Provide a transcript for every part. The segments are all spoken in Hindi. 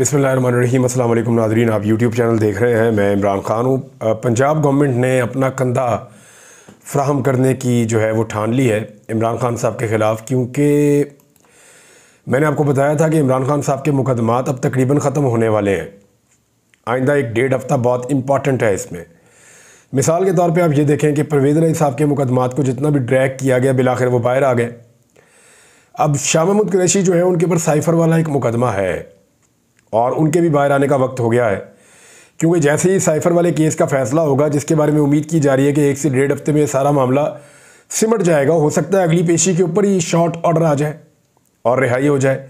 बिस्मिल्लाहिर्रहमानिर्रहीम। अस्सलाम वालेकुम नाज़रीन, आप यूट्यूब चैनल देख रहे हैं। मैं इमरान ख़ान हूँ। पंजाब गवर्नमेंट ने अपना कंधा फ्राहम करने की जो है वो ठान ली है इमरान ख़ान साहब के ख़िलाफ़, क्योंकि मैंने आपको बताया था कि इमरान ख़ान साहब के मुकदमात अब तकरीबन ख़त्म होने वाले हैं। आइंदा एक डेढ़ हफ़्ता बहुत इंपॉर्टेंट है इसमें। मिसाल के तौर पे आप ये देखें कि परवेज़ इलाही साहब के मुकदमात को जितना भी ड्रैग किया गया, बिलाखिर वो बाहर आ गए। अब शाह महमूद कुरैशी जो है उनके ऊपर साइफ़र वाला एक मुकदमा है और उनके भी बाहर आने का वक्त हो गया है, क्योंकि जैसे ही साइफ़र वाले केस का फ़ैसला होगा, जिसके बारे में उम्मीद की जा रही है कि 1 से डेढ़ हफ्ते में सारा मामला सिमट जाएगा। हो सकता है अगली पेशी के ऊपर ही शॉर्ट ऑर्डर आ जाए और रिहाई हो जाए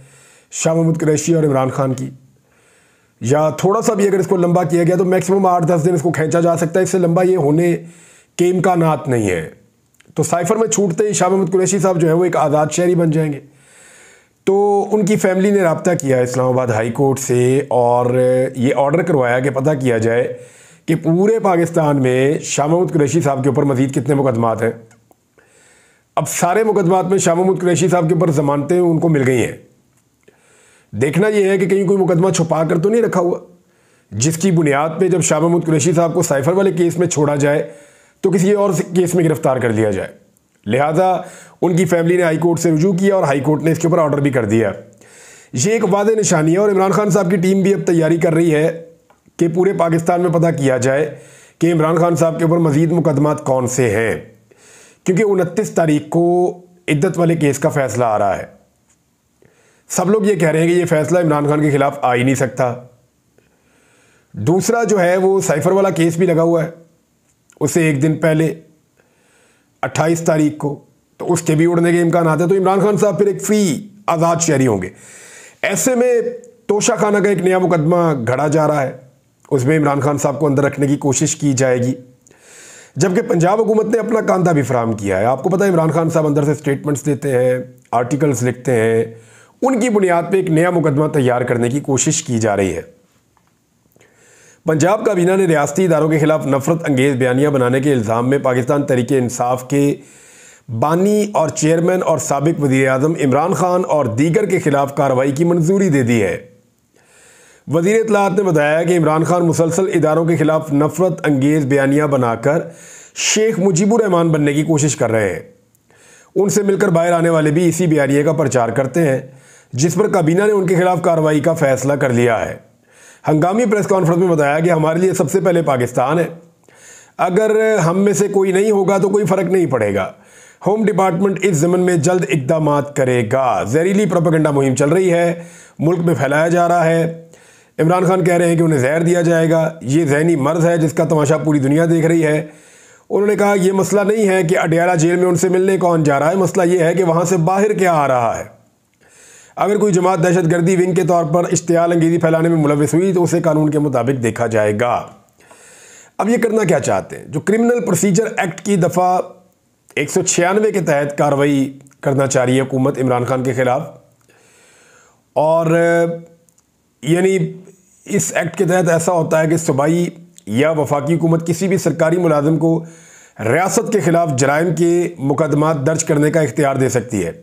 शाह महमूद कुरैशी और इमरान ख़ान की, या थोड़ा सा भी अगर इसको लंबा किया गया तो मैक्सिमम 8-10 दिन इसको खींचा जा सकता है। इससे लंबा ये होने के इम्कानात नहीं है। तो साइफ़र में छूटते ही शाह महमूद कुरैशी साहब जो है वो एक आज़ाद शहरी बन जाएंगे। तो उनकी फैमिली ने रब्ता किया इस्लामाबाद हाई कोर्ट से और ये ऑर्डर करवाया कि पता किया जाए कि पूरे पाकिस्तान में शाह महमूद कुरैशी साहब के ऊपर मज़ीद कितने मुकदमात हैं। अब सारे मुकदमात में शाह महमूद कुरैशी साहब के ऊपर ज़मानतें उनको मिल गई हैं। देखना यह है कि कहीं कोई मुकदमा छुपा कर तो नहीं रखा हुआ, जिसकी बुनियाद पे जब शाह महमूद कुरैशी साहब को साइफ़र वाले केस में छोड़ा जाए तो किसी और केस में गिरफ्तार कर लिया जाए। लिहाजा उनकी फैमिली ने हाई कोर्ट से रुजू किया और हाई कोर्ट ने इसके ऊपर ऑर्डर भी कर दिया। ये एक वादे निशानी है और इमरान खान साहब की टीम भी अब तैयारी कर रही है कि पूरे पाकिस्तान में पता किया जाए कि इमरान खान साहब के ऊपर मज़ीद मुकदमात कौन से हैं, क्योंकि 29 तारीख को इद्दत वाले केस का फ़ैसला आ रहा है। सब लोग ये कह रहे हैं कि ये फ़ैसला इमरान खान के ख़िलाफ़ आ ही नहीं सकता। दूसरा जो है वो साइफ़र वाला केस भी लगा हुआ है, उससे एक दिन पहले 28 तारीख को, तो उसके भी उड़ने के इम्कान आते हैं। तो इमरान खान साहब फिर एक फ्री आज़ाद शहरी होंगे। ऐसे में तोशा खाना का एक नया मुकदमा घड़ा जा रहा है, उसमें इमरान खान साहब को अंदर रखने की कोशिश की जाएगी, जबकि पंजाब हुकूमत ने अपना कांधा भी फराहम किया है। आपको पता है इमरान खान साहब अंदर से स्टेटमेंट्स देते हैं, आर्टिकल्स लिखते हैं, उनकी बुनियाद पर एक नया मुकदमा तैयार करने की कोशिश की जा रही है। पंजाब काबीना ने रियासती इदारों के खिलाफ नफरत अंगेज़ बयानियाँ बनाने के इल्ज़ाम में पाकिस्तान तहरीक इंसाफ के बानी और चेयरमैन और साबिक वज़ीर आज़म इमरान खान और दीगर के खिलाफ कार्रवाई की मंजूरी दे दी है। वज़ीर इत्तलाआत ने बताया कि इमरान खान मुसलसल इदारों के खिलाफ नफरत अंगेज़ बयानियाँ बनाकर शेख मुजीबुर रहमान बनने की कोशिश कर रहे हैं। उनसे मिलकर बाहर आने वाले भी इसी बयानिए का प्रचार करते हैं, जिस पर काबीना ने उनके खिलाफ कार्रवाई का फैसला कर लिया है। हंगामी प्रेस कॉन्फ्रेंस में बताया कि हमारे लिए सबसे पहले पाकिस्तान है। अगर हम में से कोई नहीं होगा तो कोई फ़र्क नहीं पड़ेगा। होम डिपार्टमेंट इस ज़मन में जल्द इक़दामात करेगा। जहरीली प्रोपेगेंडा मुहिम चल रही है, मुल्क में फैलाया जा रहा है। इमरान खान कह रहे हैं कि उन्हें जहर दिया जाएगा। ये जहनी मर्ज़ है जिसका तमाशा पूरी दुनिया देख रही है। उन्होंने कहा ये मसला नहीं है कि अडयाला जेल में उनसे मिलने कौन जा रहा है, मसला ये है कि वहाँ से बाहर क्या आ रहा है। अगर कोई जमात दहशतगर्दी विंग के तौर पर इश्तियाल अंगेज़ी फैलाने में मुलविस हुई तो उसे कानून के मुताबिक देखा जाएगा। अब ये करना क्या चाहते हैं? जो क्रिमिनल प्रोसीजर एक्ट की दफ़ा 196 के तहत कार्रवाई करना चाह रही है हुकूमत इमरान खान के ख़िलाफ़, और यानी इस एक्ट के तहत ऐसा होता है कि सूबाई या वफाकी हुकूमत किसी भी सरकारी मुलाजिम को रियासत के ख़िलाफ़ जराइम के मुकदमात दर्ज करने का इख्तियार दे सकती है।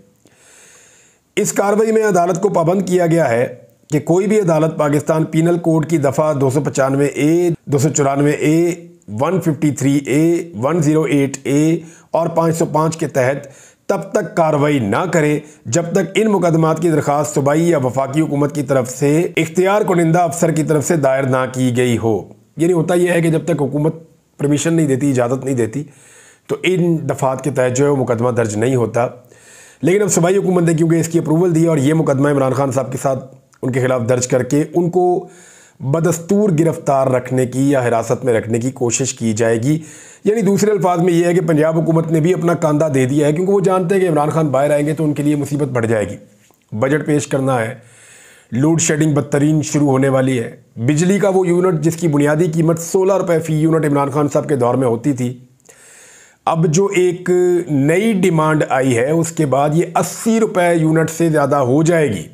इस कार्रवाई में अदालत को पाबंद किया गया है कि कोई भी अदालत पाकिस्तान पीनल कोड की दफ़ा 295A, 294A, 153A, 108A और 505 के तहत तब तक कार्रवाई ना करे जब तक इन मुकदमात की दरख्वास्त सूबाई या वफाकी हुकूमत की तरफ से इख्तियार कुनिंदा अफसर की तरफ से दायर ना की गई हो। यानी होता यह है कि जब तक हुकूमत परमिशन नहीं देती, इजाज़त नहीं देती, तो इन दफ़ात के तहत जो है वो मुकदमा दर्ज नहीं होता। लेकिन अब सूबाई हुकूमत ने क्योंकि इसकी अप्रूवल दी और ये मुकदमा इमरान खान साहब के साथ उनके खिलाफ दर्ज करके उनको बदस्तूर गिरफ्तार रखने की या हिरासत में रखने की कोशिश की जाएगी। यानी दूसरे अल्फाज में ये है कि पंजाब हुकूमत ने भी अपना कांधा दे दिया है, क्योंकि वो जानते हैं कि इमरान खान बाहर आएंगे तो उनके लिए मुसीबत बढ़ जाएगी। बजट पेश करना है, लोड शेडिंग बदतरीन शुरू होने वाली है। बिजली का वो यूनिट जिसकी बुनियादी कीमत 16 रुपये फ़ी यूनिट इमरान खान साहब के दौर में होती थी, अब जो एक नई डिमांड आई है उसके बाद ये 80 रुपये यूनिट से ज़्यादा हो जाएगी।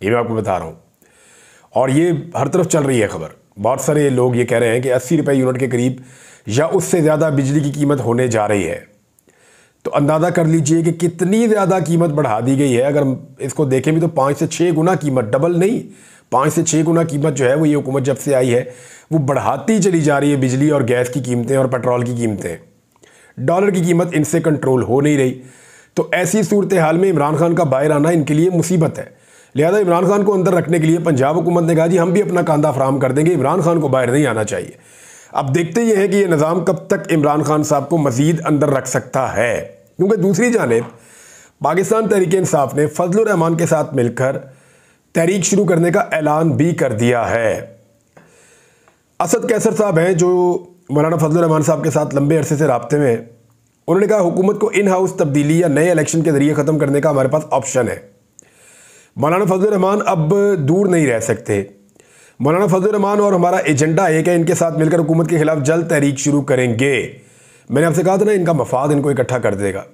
ये मैं आपको बता रहा हूँ, और ये हर तरफ चल रही है खबर। बहुत सारे लोग ये कह रहे हैं कि 80 रुपये यूनिट के करीब या उससे ज़्यादा बिजली की कीमत होने जा रही है। तो अंदाज़ा कर लीजिए कि कितनी ज़्यादा कीमत बढ़ा दी गई है। अगर इसको देखें भी तो 5 से 6 गुना कीमत, डबल नहीं, 5 से 6 गुना कीमत जो है वो ये हुकूमत जब से आई है वो बढ़ाती चली जा रही है। बिजली और गैस की कीमतें और पेट्रोल की कीमतें, डॉलर की कीमत इनसे कंट्रोल हो नहीं रही। तो ऐसी सूरत हाल में इमरान खान का बाहर आना इनके लिए मुसीबत है। लिहाजा इमरान खान को अंदर रखने के लिए पंजाब हुकूमत ने कहा जी हम भी अपना कांधा फराहम कर देंगे, इमरान खान को बाहर नहीं आना चाहिए। अब देखते ये हैं कि ये निज़ाम कब तक इमरान खान साहब को मज़ीद अंदर रख सकता है, क्योंकि दूसरी जानिब पाकिस्तान तहरीक इंसाफ ने फजलुर रहमान के साथ मिलकर तहरीक शुरू करने का ऐलान भी कर दिया है। असद कैसर साहब हैं जो मौलाना फजलुर रहमान साहब के साथ लंबे अरसे से राब्ते में हैं। उन्होंने कहा हुकूमत को इन हाउस तब्दीली या नए इलेक्शन के जरिए ख़त्म करने का हमारे पास ऑप्शन है। मौलाना फजलुर रहमान अब दूर नहीं रह सकते। मौलाना फजलुर रहमान और हमारा एजेंडा एक है, इनके साथ मिलकर हुकूमत के खिलाफ जल्द तहरीक शुरू करेंगे। मैंने आपसे कहा था ना इनका मफाद इनको इकट्ठा कर देगा।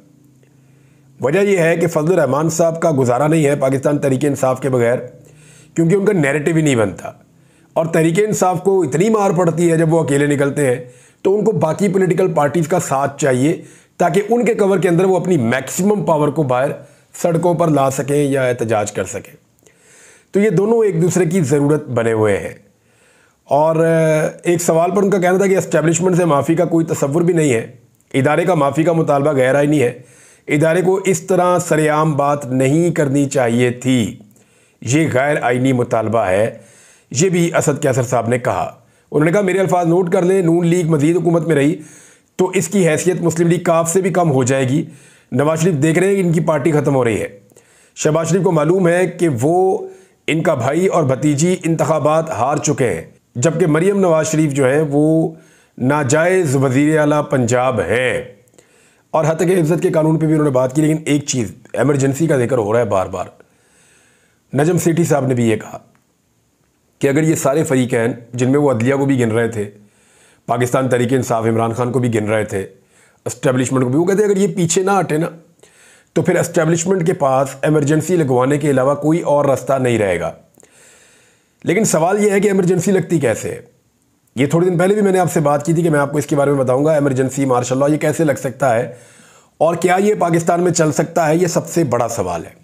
वजह यह है कि फजलुर रहमान साहब का गुजारा नहीं है पाकिस्तान तहरीक इंसाफ के बगैर, क्योंकि उनका नैरेटिव ही नहीं बनता। और तहरीक इंसाफ को इतनी मार पड़ती है जब वो अकेले निकलते हैं, तो उनको बाकी पॉलिटिकल पार्टीज़ का साथ चाहिए ताकि उनके कवर के अंदर वो अपनी मैक्सिमम पावर को बाहर सड़कों पर ला सकें या एहतजाज कर सकें। तो ये दोनों एक दूसरे की ज़रूरत बने हुए हैं। और एक सवाल पर उनका कहना था कि एस्टेब्लिशमेंट से माफ़ी का कोई तसव्वुर भी नहीं है, इदारे का माफ़ी का मुतालबा गैर आईनी है, इदारे को इस तरह सरेआम बात नहीं करनी चाहिए थी, ये गैर आईनी मुतालबा है। ये भी असद कैसर साहब ने कहा। उन्होंने कहा मेरे अल्फाज नोट कर लें, नून लीग मजीद हुकूमत में रही तो इसकी हैसियत मुस्लिम लीग काफ से भी कम हो जाएगी। नवाज शरीफ देख रहे हैं कि इनकी पार्टी ख़त्म हो रही है। शहबाज शरीफ को मालूम है कि वो इनका भाई और भतीजी इंतखाबात हार चुके हैं, जबकि मरीम नवाज शरीफ जो है वो नाजायज़ वज़ीर आला पंजाब हैं। और हद तक इज़्ज़त के कानून पे भी उन्होंने बात की। लेकिन एक चीज़, एमरजेंसी का जिक्र हो रहा है बार बार। नजम सेठी साहब ने भी ये कहा कि अगर ये सारे फरीकैन, जिनमें वो अदलिया को भी गिन रहे थे, पाकिस्तान तहरीक इंसाफ इमरान खान को भी गिन रहे थे, एस्टेब्लिशमेंट को भी, वो कहते अगर ये पीछे ना हटे ना तो फिर एस्टेब्लिशमेंट के पास एमरजेंसी लगवाने के अलावा कोई और रास्ता नहीं रहेगा। लेकिन सवाल ये है कि एमरजेंसी लगती कैसे है। ये थोड़े दिन पहले भी मैंने आपसे बात की थी कि मैं आपको इसके बारे में बताऊंगा। एमरजेंसी मार्शल लॉ ये कैसे लग सकता है और क्या ये पाकिस्तान में चल सकता है, ये सबसे बड़ा सवाल है।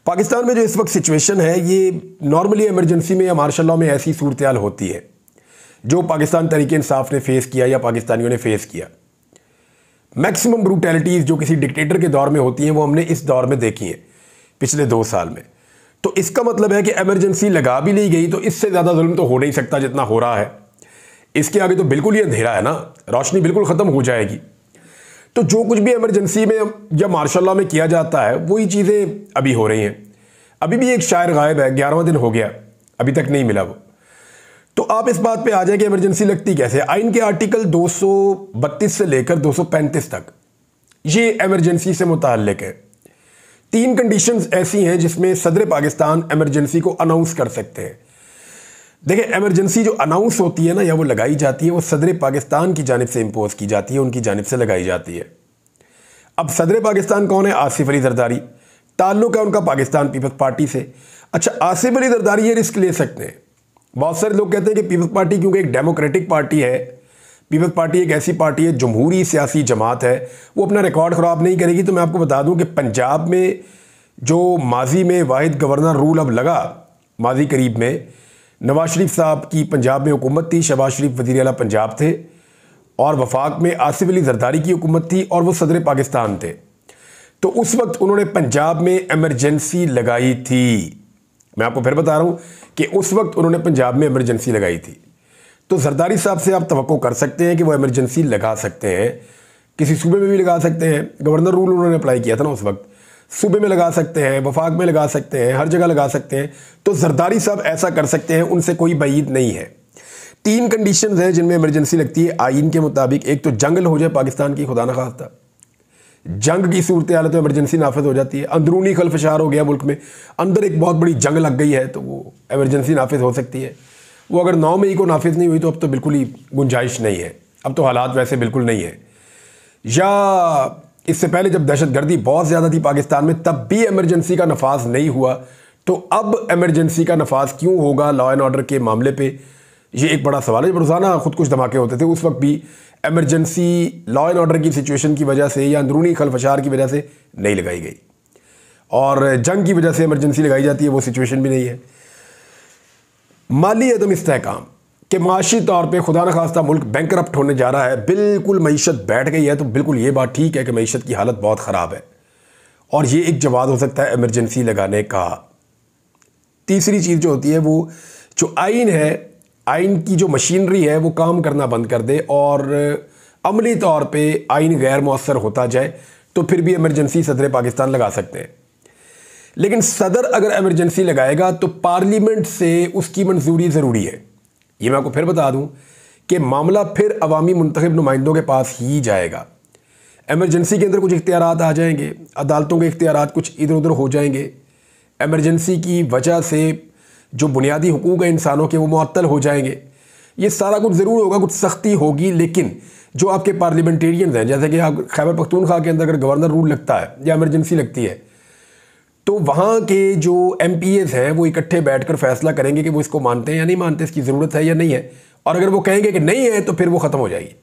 पाकिस्तान में जो इस वक्त सिचुएशन है, ये नॉर्मली एमरजेंसी में या मार्शल लॉ में ऐसी सूरत हाल होती है जो पाकिस्तान तहरीक इंसाफ ने फेस किया या पाकिस्तानियों ने फेस किया। मैक्सिमम ब्रूटैलिटीज़ जो किसी डिक्टेटर के दौर में होती हैं वो हमने इस दौर में देखी हैं पिछले 2 साल में। तो इसका मतलब है कि एमरजेंसी लगा भी ली गई तो इससे ज़्यादा जुल्म तो हो नहीं सकता जितना हो रहा है। इसके आगे तो बिल्कुल ही अंधेरा है ना, रोशनी बिल्कुल ख़त्म हो जाएगी। तो जो कुछ भी एमरजेंसी में या मार्शल लॉ में किया जाता है वही चीज़ें अभी हो रही हैं। अभी भी एक शायर गायब है, 11वां दिन हो गया, अभी तक नहीं मिला वो। तो आप इस बात पे आ जाए कि एमरजेंसी लगती कैसे। आइन के आर्टिकल 232 से लेकर 235 तक ये एमरजेंसी से मुताल्लिक है। 3 कंडीशंस ऐसी हैं जिसमें सदर पाकिस्तान एमरजेंसी को अनाउंस कर सकते हैं। देखिए, एमरजेंसी जो अनाउंस होती है ना या वो लगाई जाती है, वो सदर पाकिस्तान की जानिब से इम्पोज की जाती है, उनकी जानिब से लगाई जाती है। अब सदर पाकिस्तान कौन है? आसिफ अली जरदारी। ताल्लुक है उनका पाकिस्तान पीपल्स पार्टी से। अच्छा, आसिफ अली जरदारी ये रिस्क ले सकते हैं। बहुत सारे लोग कहते हैं कि पीपल्स पार्टी क्योंकि एक डेमोक्रेटिक पार्टी है, पीपल्स पार्टी एक ऐसी पार्टी है, जमहूरी सियासी जमात है, वो अपना रिकॉर्ड ख़राब नहीं करेगी। तो मैं आपको बता दूं कि पंजाब में जो माजी में वाहिद गवर्नर रूल अब लगा, माजी करीब में नवाज शरीफ साहब की पंजाब में हुकूमत थी, शहबाज शरीफ वज़ीर आला पंजाब थे, और वफाक में आसिफ अली जरदारी की हुकूमत थी और वो सदर पाकिस्तान थे। तो उस वक्त उन्होंने पंजाब में एमरजेंसी लगाई थी। मैं आपको फिर बता रहा हूँ कि उस वक्त उन्होंने पंजाब में एमरजेंसी लगाई थी। तो जरदारी साहब से आप तवक्को कर सकते हैं कि वो एमरजेंसी लगा सकते हैं, किसी सूबे में भी लगा सकते हैं। गवर्नर रूल उन्होंने अप्लाई किया था ना उस वक्त, सूबे में लगा सकते हैं, वफाक में लगा सकते हैं, हर जगह लगा सकते हैं। तो जरदारी साहब ऐसा कर सकते हैं, उनसे कोई बईद नहीं है। 3 कंडीशंस हैं जिनमें इमरजेंसी लगती है आइन के मुताबिक। एक तो जंग हो जाए पाकिस्तान की, खुदा न खास्ता जंग की सूरत हाल तो इमरजेंसी नाफिज हो जाती है। अंदरूनी खलफशार हो गया मुल्क में, अंदर एक बहुत बड़ी जंग लग गई है तो वो एमरजेंसी नाफिज हो सकती है। वो अगर 9 मई को नाफिज नहीं हुई तो अब तो बिल्कुल ही गुंजाइश नहीं है, अब तो हालात वैसे बिल्कुल नहीं है। या इससे पहले जब दहशतगर्दी बहुत ज़्यादा थी पाकिस्तान में तब भी एमरजेंसी का नफाज नहीं हुआ, तो अब एमरजेंसी का नफाज क्यों होगा लॉ एंड ऑर्डर के मामले पे, ये एक बड़ा सवाल है। जब रोज़ाना खुद कुछ धमाके होते थे उस वक्त भी एमरजेंसी लॉ एंड ऑर्डर की सिचुएशन की वजह से या अंदरूनी खलफशार की वजह से नहीं लगाई गई, और जंग की वजह से एमरजेंसी लगाई जाती है, वो सिचुएशन भी नहीं है। माली अदम इस्तेहकाम कि माशी तौर पे खुदा न खास्ता मुल्क बैंकरप्ट होने जा रहा है, बिल्कुल मईशत बैठ गई है, तो बिल्कुल ये बात ठीक है कि मईशत की हालत बहुत ख़राब है और ये एक जवाब हो सकता है एमरजेंसी लगाने का। तीसरी चीज़ जो होती है वो जो आइन है, आइन की जो मशीनरी है वो काम करना बंद कर दे और अमली तौर पे आइन गैर मौसर होता जाए, तो फिर भी एमरजेंसी सदर पाकिस्तान लगा सकते हैं। लेकिन सदर अगर एमरजेंसी लगाएगा तो पार्लियामेंट से उसकी मंजूरी ज़रूरी है। ये मैं आपको फिर बता दूं कि मामला फिर अवामी मुंतखब नुमाइंदों के पास ही जाएगा। एमरजेंसी के अंदर कुछ इख्तियारात आ जाएंगे, अदालतों के इख्तियारात कुछ इधर उधर हो जाएंगे, एमरजेंसी की वजह से जो बुनियादी हुकूक हैं इंसानों के वो मुअत्तल हो जाएंगे। ये सारा कुछ ज़रूर होगा, कुछ सख्ती होगी, लेकिन जो आपके पार्लियामेंटेरियंस हैं, जैसे कि आप खैबर पख्तूनख्वा के अंदर अगर गवर्नर रूल लगता है या एमरजेंसी लगती है, तो वहाँ के जो MPs हैं वो इकट्ठे बैठकर फैसला करेंगे कि वो इसको मानते हैं या नहीं मानते, इसकी ज़रूरत है या नहीं है। और अगर वो कहेंगे कि नहीं है तो फिर वो ख़त्म हो जाएगी।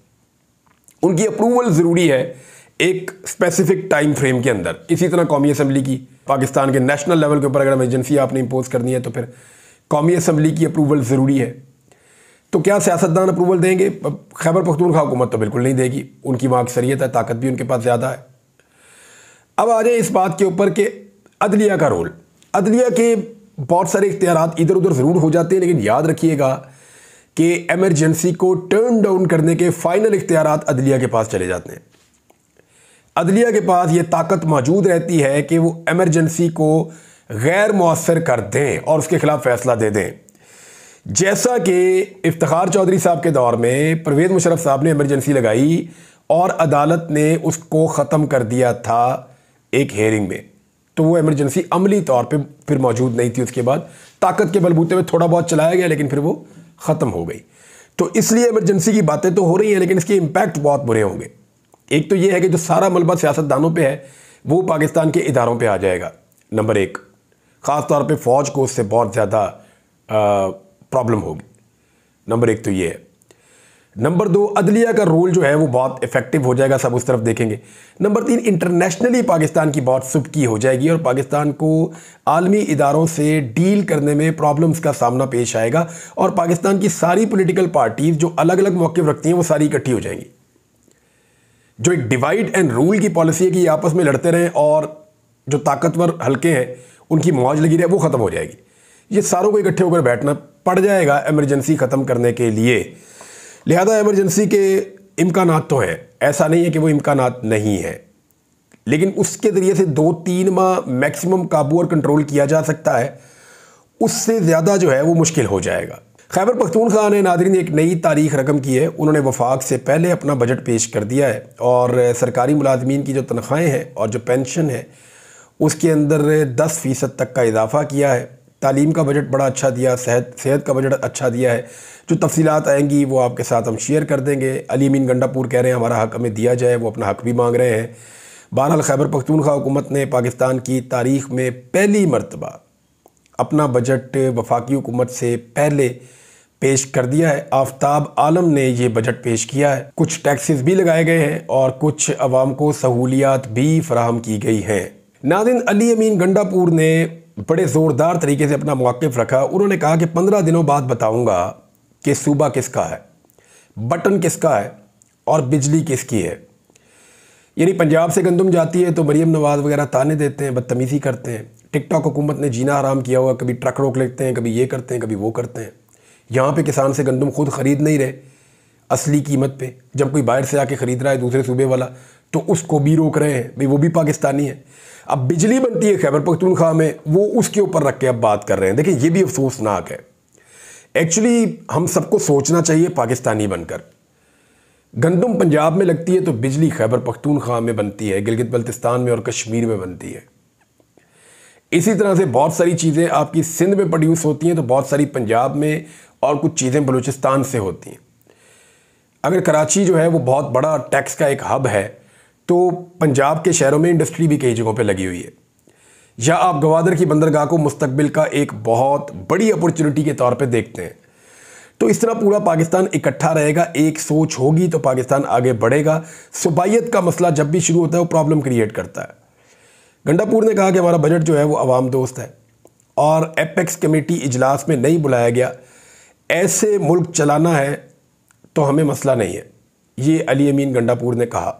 उनकी अप्रूवल ज़रूरी है एक स्पेसिफिक टाइम फ्रेम के अंदर। इसी तरह कौमी असम्बली की, पाकिस्तान के नेशनल लेवल के ऊपर अगर एमरजेंसी आपने इम्पोज करनी है तो फिर कौमी असम्बली की अप्रूवल ज़रूरी है। तो क्या सियासतदान अप्रूवल देंगे? खैबर पख्तूनख्वा हुकूमत तो बिल्कुल नहीं देगी, उनकी वहाँ अक्सरियत है, ताकत भी उनके पास ज़्यादा है। अब आ जाए इस बात के ऊपर कि अदलिया का रोल। अदलिया के बहुत सारे इख्तियारात इधर उधर ज़रूर हो जाते हैं, लेकिन याद रखिएगा कि एमरजेंसी को टर्न डाउन करने के फाइनल इख्तियारात अदलिया के पास चले जाते हैं। अदलिया के पास ये ताकत मौजूद रहती है कि वो एमरजेंसी को गैर मौसर कर दें और उसके खिलाफ फैसला दे दें। जैसा कि इफ्तिखार चौधरी साहब के दौर में परवेज़ मुशर्रफ साहब ने एमरजेंसी लगाई और अदालत ने उसको ख़त्म कर दिया था एक हेयरिंग में, तो वो एमरजेंसी अमली तौर पे फिर मौजूद नहीं थी। उसके बाद ताकत के बलबूते में थोड़ा बहुत चलाया गया, लेकिन फिर वो ख़त्म हो गई। तो इसलिए एमरजेंसी की बातें तो हो रही हैं, लेकिन इसके इम्पैक्ट बहुत बुरे होंगे। एक तो ये है कि जो सारा मलबा सियासतदानों पे है वो पाकिस्तान के इदारों पे आ जाएगा, नंबर एक। ख़ास तौर पे फ़ौज को उससे बहुत ज़्यादा प्रॉब्लम होगी, नंबर एक तो ये है। नंबर दो, अदलिया का रोल जो है वो बहुत इफेक्टिव हो जाएगा, सब उस तरफ देखेंगे। नंबर तीन, इंटरनेशनली पाकिस्तान की बहुत सुबकी हो जाएगी और पाकिस्तान को आलमी इदारों से डील करने में प्रॉब्लम्स का सामना पेश आएगा और पाकिस्तान की सारी पॉलिटिकल पार्टीज जो अलग अलग मौक़िफ़ रखती हैं वो सारी इकट्ठी हो जाएंगी। जो एक डिवाइड एंड रूल की पॉलिसी है कि आपस में लड़ते रहें और जो ताकतवर हल्के हैं उनकी मौज लगी रहे, वो ख़त्म हो जाएगी। ये सारों को इकट्ठे होकर बैठना पड़ जाएगा एमरजेंसी ख़त्म करने के लिए। लिहाजा एमरजेंसी के इम्कानात तो हैं, ऐसा नहीं है कि वो इम्कानात नहीं है, लेकिन उसके ज़रिए से 2-3 माह मैक्सिमम काबू और कंट्रोल किया जा सकता है, उससे ज़्यादा जो है वो मुश्किल हो जाएगा। खैबर पख्तूनख्वा ने नाज़रीन एक नई तारीख रकम की है। उन्होंने वफाक से पहले अपना बजट पेश कर दिया है और सरकारी मुलाजमीन की जो तनख्वाहें हैं और जो पेंशन है उसके अंदर 10% तक का इजाफ़ा किया है। तालीम का बजट बड़ा अच्छा दिया, सेहत का बजट अच्छा दिया है। जो तफसीलात आएंगी वो आपके साथ हम शेयर कर देंगे। अली अमीन गंडापुर कह रहे हैं हमारा हक़ हमें दिया जाए, वो अपना हक़ भी मांग रहे हैं। बहरहाल खैबर पख्तूनख्वा हुकूमत ने पाकिस्तान की तारीख़ में पहली मरतबा अपना बजट वफाकी हुकूमत से पहले पेश कर दिया है। आफ्ताब आलम ने ये बजट पेश किया है। कुछ टैक्सेस भी लगाए गए हैं और कुछ अवाम को सहूलियात भी फराहम की गई हैं। नाज़रीन, अली अमीन गंडापुर ने बड़े ज़ोरदार तरीके से अपना मौक़िफ़ रखा। उन्होंने कहा कि 15 दिनों बाद बताऊंगा कि सूबा किसका है, बटन किसका है और बिजली किसकी है। यानी पंजाब से गंदम जाती है तो मरीम नवाज़ वगैरह ताने देते हैं, बदतमीज़ी करते हैं। टिकटॉक हुकूमत ने जीना हराम किया हुआ, कभी ट्रक रोक लेते हैं, कभी ये करते हैं, कभी वो करते हैं। यहाँ पे किसान से गंदम खुद ख़रीद नहीं रहे असली कीमत पे, जब कोई बाहर से आके ख़रीद रहा है दूसरे सूबे वाला तो उसको भी रोक रहे हैं, भाई वो भी पाकिस्तानी है। अब बिजली बनती है खैबर पख्तूनख्वा में, वो उसके ऊपर रख के अब बात कर रहे हैं। देखिए ये भी अफसोसनाक है। एक्चुअली हम सबको सोचना चाहिए पाकिस्तानी बनकर। गंदम पंजाब में लगती है तो बिजली खैबर पख्तूनख्वा में बनती है, गिलगित बल्तिस्तान में और कश्मीर में बनती है। इसी तरह से बहुत सारी चीज़ें आपकी सिंध में प्रोड्यूस होती हैं तो बहुत सारी पंजाब में और कुछ चीज़ें बलूचिस्तान से होती हैं। अगर कराची जो है वो बहुत बड़ा टैक्स का एक हब है तो पंजाब के शहरों में इंडस्ट्री भी कई जगहों पे लगी हुई है। या आप गवादर की बंदरगाह को मुस्तकबिल का एक बहुत बड़ी अपॉर्चुनिटी के तौर पे देखते हैं। तो इस तरह पूरा पाकिस्तान इकट्ठा रहेगा, एक सोच होगी तो पाकिस्तान आगे बढ़ेगा। सुबाइयत का मसला जब भी शुरू होता है वो प्रॉब्लम क्रिएट करता है। गंडापुर ने कहा कि हमारा बजट जो है वो अवाम दोस्त है और एपेक्स कमेटी इजलास में नहीं बुलाया गया ऐसे मुल्क चलाना है तो हमें मसला नहीं है। ये अली अमीन गंडापुर ने कहा।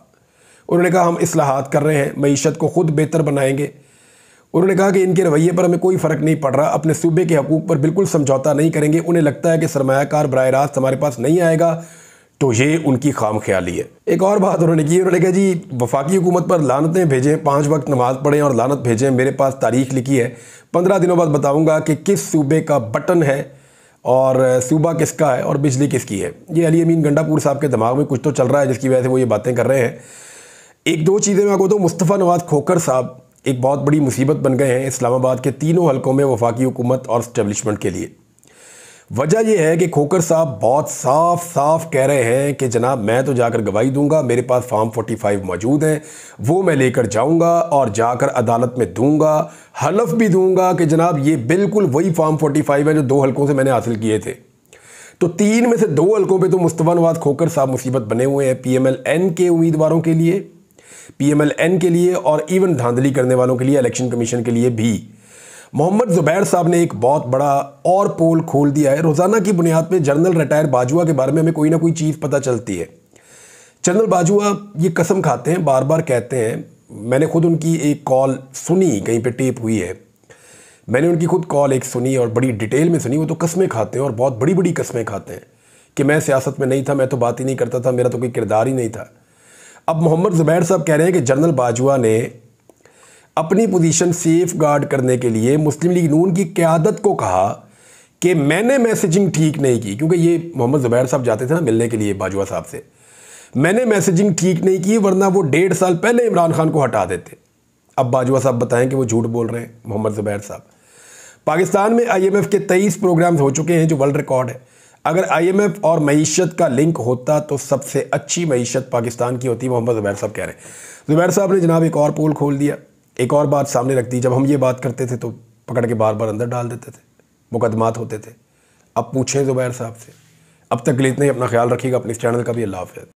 उन्होंने कहा हम इस्लाहात कर रहे हैं, मईशत को ख़ुद बेहतर बनाएंगे। उन्होंने कहा कि इनके रवैये पर हमें कोई फ़र्क नहीं पड़ रहा, अपने सूबे के हकूक़ पर बिल्कुल समझौता नहीं करेंगे। उन्हें लगता है कि सरमायाकार बराह रास्त हमारे पास नहीं आएगा, तो ये उनकी खाम ख्याली है। एक और बात उन्होंने की, उन्होंने कहा जी वफाकी हुकूमत पर लानतें भेजें, 5 वक्त नमाज़ पढ़ें और लानत भेजें। मेरे पास तारीख लिखी है, 15 दिनों बाद बताऊँगा कि किस सूबे का बटन है और सूबा किसका है और बिजली किसकी है। ये अली अमीन गंडापुर साहब के दिमाग में कुछ तो चल रहा है जिसकी वजह से वो ये बातें कर रहे हैं। एक दो चीज़ें मैं आपको तो मुस्तफ़ा नवाज़ खोखर साहब एक बहुत बड़ी मुसीबत बन गए हैं इस्लामाबाद के तीनों हलकों में वफाकी हुकूमत और स्टैब्लिशमेंट के लिए। वजह यह है कि खोखर साहब बहुत साफ साफ कह रहे हैं कि जनाब मैं तो जाकर गवाही दूंगा, मेरे पास फॉर्म 45 मौजूद हैं, वो मैं लेकर जाऊंगा और जाकर अदालत में दूंगा, हलफ भी दूंगा कि जनाब ये बिल्कुल वही फॉर्म 45 है जो 2 हलकों से मैंने हासिल किए थे। तो 3 में से 2 हलकों पे तो मुस्तफ़ा नवाज़ खोखर साहब मुसीबत बने हुए हैं, PMLN के उम्मीदवारों के लिए, PMLN के लिए और इवन धांधली करने वालों के लिए, इलेक्शन कमीशन के लिए भी। मोहम्मद ज़ुबैर साहब ने एक बहुत बड़ा और पोल खोल दिया है। रोज़ाना की बुनियाद पे जनरल रिटायर बाजवा के बारे में हमें कोई ना कोई चीज़ पता चलती है। जनरल बाजवा ये कसम खाते हैं, बार बार कहते हैं, मैंने खुद उनकी एक कॉल सुनी, कहीं पे टेप हुई है, मैंने उनकी खुद कॉल एक सुनी और बड़ी डिटेल में सुनी। वो तो कस्में खाते हैं और बहुत बड़ी बड़ी कस्में खाते हैं कि मैं सियासत में नहीं था, मैं तो बात ही नहीं करता था, मेरा तो कोई किरदार ही नहीं था। अब मोहम्मद ज़ुबैर साहब कह रहे हैं कि जनरल बाजवा ने अपनी पोजीशन सेफ गार्ड करने के लिए मुस्लिम लीग नून की क़यादत को कहा कि मैंने मैसेजिंग ठीक नहीं की, क्योंकि ये मोहम्मद ज़ुबैर साहब जाते थे ना मिलने के लिए बाजवा साहब से, मैंने मैसेजिंग ठीक नहीं की वरना वो 1.5 साल पहले इमरान खान को हटा देते। अब बाजवा साहब बताएं कि वो झूठ बोल रहे हैं मोहम्मद ज़ुबैर साहब। पाकिस्तान में IMF के 23 प्रोग्राम्स हो चुके हैं जो वर्ल्ड रिकॉर्ड है। अगर IMF और मईशत का लिंक होता तो सबसे अच्छी मईशत पाकिस्तान की होती, मोहम्मद ज़ुबैर साहब कह रहे हैं। ज़ुबैर साहब ने जनाब एक और पोल खोल दिया, एक और बात सामने रख दी। जब हम ये बात करते थे तो पकड़ के बार बार अंदर डाल देते थे, मुकदमात होते थे। अब पूछें ज़ुबैर साहब से। अब तक के लिए इतना ही, अपना ख्याल रखिएगा, अपने इस चैनल का भी। अल्लाह हाफ़िज़।